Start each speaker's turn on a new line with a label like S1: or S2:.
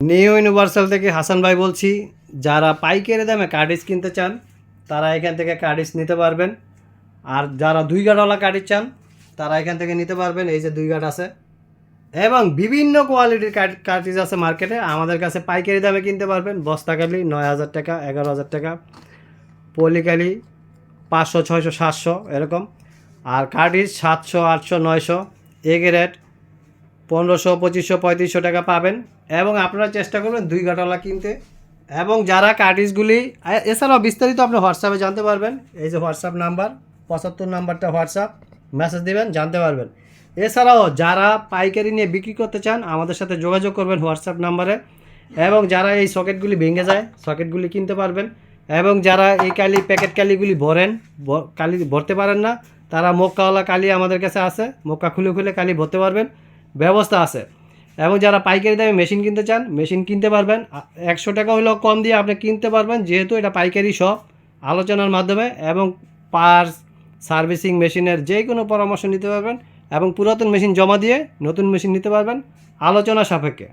S1: New universal থেকে হাসান ভাই বলছি। যারা পাইকারি দামে কার্ডিজ কিনতে চান তারা এখান থেকে কার্ডিজ নিতে পারবেন। আর যারা 2 গাঁটওয়ালা কার্ডিজ চান তারা এখান থেকে নিতে পারবেন। এই যে 2 গাঁট আছে এবং বিভিন্ন কোয়ালিটির কার্টিজ আছে মার্কেটে। আমাদের কাছে পাইকারি দামে কিনতে পারবেন। বস্তাকালি 9,000 টাকা, 11,000 টাকা, পলিকালি 500, 600, 700 এরকম। আর কার্টিজ 700, 800, 900, এ গ্রেড 1500, 2500, 3500 টাকা পাবেন। এবং আপনারা চেষ্টা করবেন 2 গাঁটওয়ালা কিনতে। এবং যারা কার্টিজগুলি এছাড়াও বিস্তারিত আপনি হোয়াটসঅ্যাপে জানতে পারবেন। এই যে হোয়াটসঅ্যাপ নাম্বার 75 নাম্বারটা হোয়াটসঅ্যাপ, মেসেজ দেবেন, জানতে পারবেন। এছাড়াও যারা পাইকারি নিয়ে বিক্রি করতে চান আমাদের সাথে যোগাযোগ করবেন হোয়াটসঅ্যাপ নাম্বারে। এবং যারা এই সকেটগুলি ভেঙে যায় সকেটগুলি কিনতে পারবেন। এবং যারা এই প্যাকেট কালিগুলি কালি ভরতে পারেন না তারা মক্কাওয়ালা কালি আমাদের কাছে আছে, মক্কা খুলে খুলে কালি ভরতে পারবেন, ব্যবস্থা আছে। এবং যারা পাইকারি দামে মেশিন কিনতে চান মেশিন কিনতে পারবেন। 100 টাকা হলেও কম দিয়ে আপনি কিনতে পারবেন, যেহেতু এটা পাইকারি শপ। আলোচনার মাধ্যমে এবং পার্টস সার্ভিসিং মেশিনের যে কোনো পরামর্শ নিতে পারবেন এবং পুরাতন মেশিন জমা দিয়ে নতুন মেশিন নিতে পারবেন আলোচনা সাপেক্ষে।